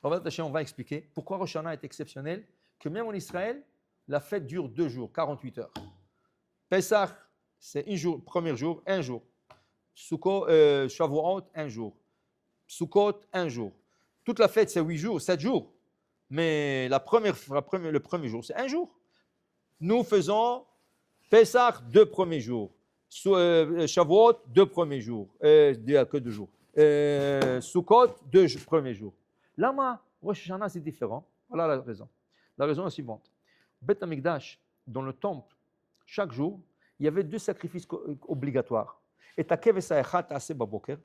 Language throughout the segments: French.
Alors, on va expliquer pourquoi Rosh Hashanah est exceptionnel, que même en Israël, la fête dure 2 jours, 48 heures. Pesach, c'est premier jour, 1 jour. Shavuot, 1 jour. Sukkot, 1 jour. Toute la fête, c'est 8 jours, 7 jours. Mais le premier jour, c'est 1 jour. Nous faisons Pesach, 2 premiers jours. Shavuot, 2 premiers jours. Que 2 jours. Sukkot, 2 premiers jours. Lama, Rosh Hashanah, c'est différent. Voilà la raison. La raison est la suivante. Beth Amikdash, dans le temple, chaque jour, il y avait 2 sacrifices obligatoires. Et takev echat ta'aseh baboker,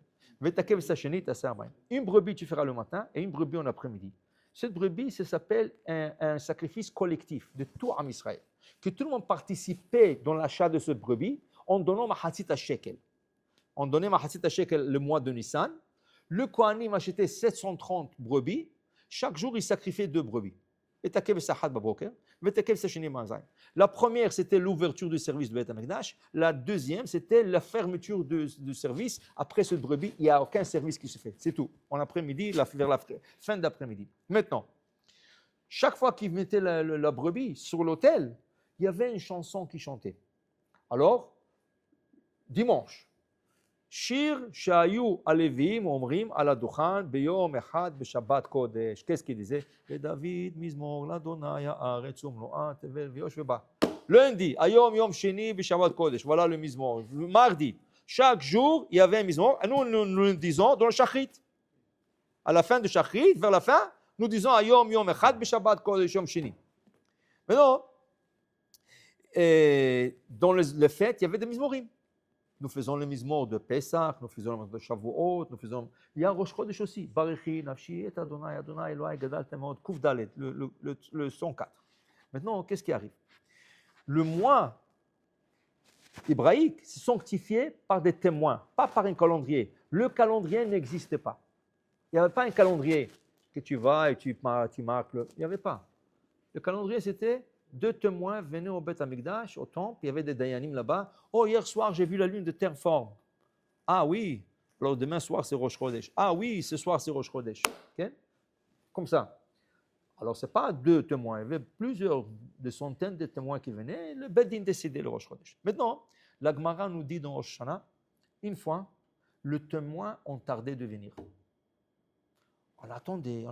et takev sheni ta'aseh amayim. Une brebis tu feras le matin et une brebis en après-midi. Cette brebis, ça s'appelle un sacrifice collectif de tout Am Israël. Que tout le monde participait dans l'achat de cette brebis en donnant mahatzit shekel. On donnait mahatzit shekel le mois de Nissan. Le Kohanim achetait 730 brebis. Chaque jour, il sacrifiait 2 brebis. La première, c'était l'ouverture du service de Beth Amikdash. La deuxième, c'était la fermeture du service. Après cette brebis, il n'y a aucun service qui se fait. C'est tout. En après-midi, vers la fin d'après-midi. Maintenant, chaque fois qu'ils mettaient la brebis sur l'autel, il y avait une chanson qui chantait. Alors, dimanche, Shir Shayu Alevim Omrim Ala Duchan Beyom Echad Beshabbat Kodesh. Qu'est-ce qu'il disait? David Mizmor Ladonai Haaretz Umloa Tevel Vyosh Veba. Lundi, Ayom Yom Sheni Beshabbat Kodesh. Voilà le Mizmor. Le mardi, chaque jour, il y avait un Mizmor. Et nous le disons dans le Shachrit. À la fin du Shachrit, vers la fin, nous disons Ayom Yom Echad Beshabbat Kodesh Yom Sheni. Maintenant, dans le fête, il y avait des Mizmorim. Nous faisons le Mizmor de Pesach, nous faisons le Mizmor de Shavuot, il y a Rosh Chodesh aussi. Barechi, Nafshi, et Adonai, Adonai, Elohai, Gadal, Temod, Kuf Dalet, le 104. Maintenant, qu'est-ce qui arrive? Le mois hébraïque c'est sanctifié par des témoins, pas par un calendrier. Le calendrier n'existait pas. Il n'y avait pas un calendrier que tu vas et tu marques. Il n'y avait pas. Le calendrier, c'était 2 témoins venaient au Beth Amikdash, au temple, il y avait des Dayanim là-bas. Oh, hier soir, j'ai vu la lune de terre forme. Ah oui, alors demain soir, c'est Rosh Chodesh. Ah oui, ce soir, c'est Rosh Chodesh. Okay? Comme ça. Alors, ce n'est pas 2 témoins, il y avait des centaines de témoins qui venaient, le Beddin décidait le Rosh Chodesh. Maintenant, la Gemara nous dit dans Rosh Hashanah, une fois, le témoin ont tardé de venir. On attendait.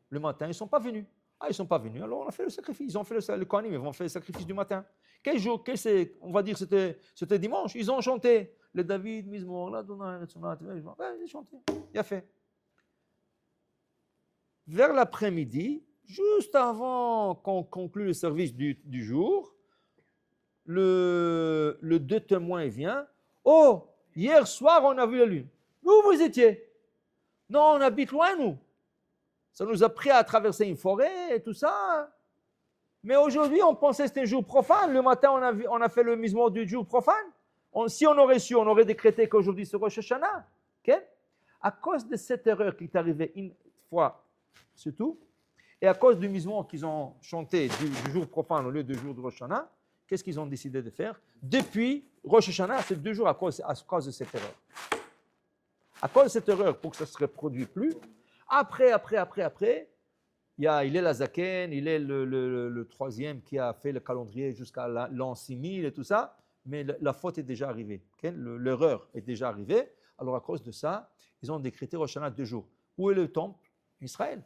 Le matin, ils ne sont pas venus. Ah, ils ne sont pas venus, alors on a fait le sacrifice. Ils ont fait le Kohanim, ils vont faire le sacrifice du matin. Quel jour, on va dire c'était dimanche, ils ont chanté. Le David, Mizmor, l'Adonai, ils ont chanté. Il a fait. Vers l'après-midi, juste avant qu'on conclue le service du jour, le 2 témoins vient. Oh, hier soir, on a vu la lune. Où vous étiez? Non, on habite loin, nous. Ça nous a pris à traverser une forêt et tout ça. Mais aujourd'hui, on pensait que c'était un jour profane. Le matin, on a fait le Mizmor du jour profane. Si on aurait su, on aurait décrété qu'aujourd'hui c'est Rosh Hashanah. Okay? À cause de cette erreur qui est arrivée une fois, c'est tout, et à cause du Mizmor qu'ils ont chanté du jour profane au lieu du jour de Rosh Hashanah, qu'est-ce qu'ils ont décidé de faire? Depuis Rosh Hashanah, c'est 2 jours à cause de cette erreur. À cause de cette erreur, pour que ça ne se reproduise plus, après, il est la Zaken, il est le 3e qui a fait le calendrier jusqu'à l'an 6000 et tout ça, mais la faute est déjà arrivée, okay? L'erreur est déjà arrivée. Alors à cause de ça, ils ont décrété Rosh Hashanah 2 jours. Où est le temple? En Israël.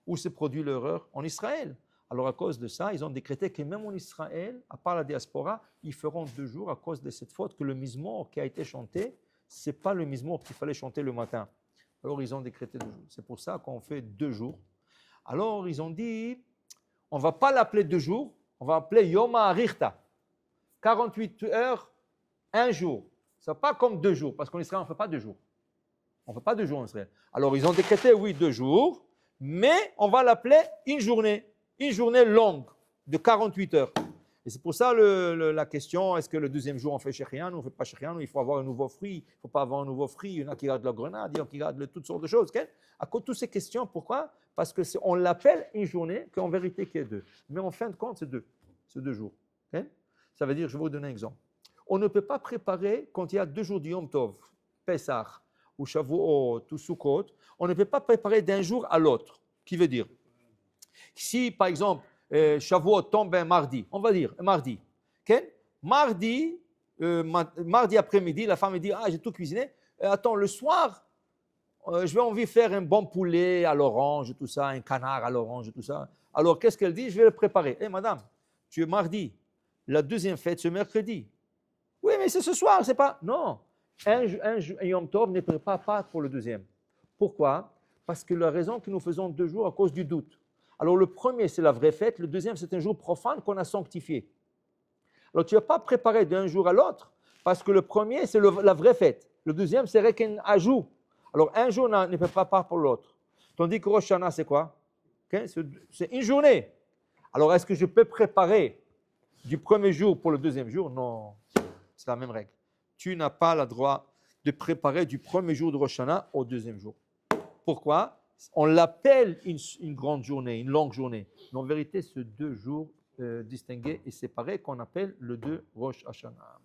Où s'est produit l'erreur? En Israël. Alors à cause de ça, ils ont décrété que même en Israël, à part la diaspora, ils feront 2 jours à cause de cette faute que le Mizmor qui a été chanté, ce n'est pas le Mizmor qu'il fallait chanter le matin. Alors, ils ont décrété 2 jours. C'est pour ça qu'on fait 2 jours. Alors, ils ont dit, on ne va pas l'appeler 2 jours, on va l'appeler Yom HaArichta. 48 heures, 1 jour. Ce n'est pas comme 2 jours, parce qu'en Israël, on ne fait pas 2 jours. On ne fait pas 2 jours en Israël. Alors, ils ont décrété, oui, 2 jours, mais on va l'appeler une journée longue de 48 heures. Et c'est pour ça la question, est-ce que le 2e jour on fait Shechian ou on ne fait pas Shechian, il faut avoir un nouveau fruit, il ne faut pas avoir un nouveau fruit, il y en a qui gardent la grenade, il y en a qui gardent toutes sortes de choses. Okay? À cause de toutes ces questions, pourquoi? Parce qu'on l'appelle une journée, qu'en vérité qu'il y a 2. Mais en fin de compte, c'est 2. C'est 2 jours. Okay? Ça veut dire, je vais vous donner un exemple. On ne peut pas préparer, quand il y a 2 jours du Yom Tov, Pesach, ou Shavuot, ou Sukkot, on ne peut pas préparer d'un jour à l'autre. Qui veut dire, si par exemple, Shavuot tombe un mardi, on va dire un mardi. Okay? Mardi après-midi, la femme me dit, ah, j'ai tout cuisiné. Attends, le soir, je vais envie de faire un bon poulet à l'orange, tout ça, un canard à l'orange, tout ça. Alors, qu'est-ce qu'elle dit? Je vais le préparer. Madame, tu es mardi. La deuxième fête, c'est mercredi. Oui, mais c'est ce soir, c'est pas... Non, un Yom Tov ne prépare pas pour le deuxième. Pourquoi? Parce que la raison que nous faisons 2 jours à cause du doute. Alors, le premier, c'est la vraie fête. Le deuxième, c'est un jour profane qu'on a sanctifié. Alors, tu ne vas pas préparer d'un jour à l'autre parce que le premier, c'est la vraie fête. Le deuxième, c'est qu'un ajout. Alors, un jour ne prépare pas pour l'autre. Tandis que Rosh Hashanah, c'est quoi? Okay? C'est une journée. Alors, est-ce que je peux préparer du premier jour pour le deuxième jour? Non, c'est la même règle. Tu n'as pas le droit de préparer du premier jour de Rosh Hashanah au deuxième jour. Pourquoi? On l'appelle une grande journée, une longue journée. Mais en vérité, c'est 2 jours distingués et séparés qu'on appelle le 2 Rosh Hashanah.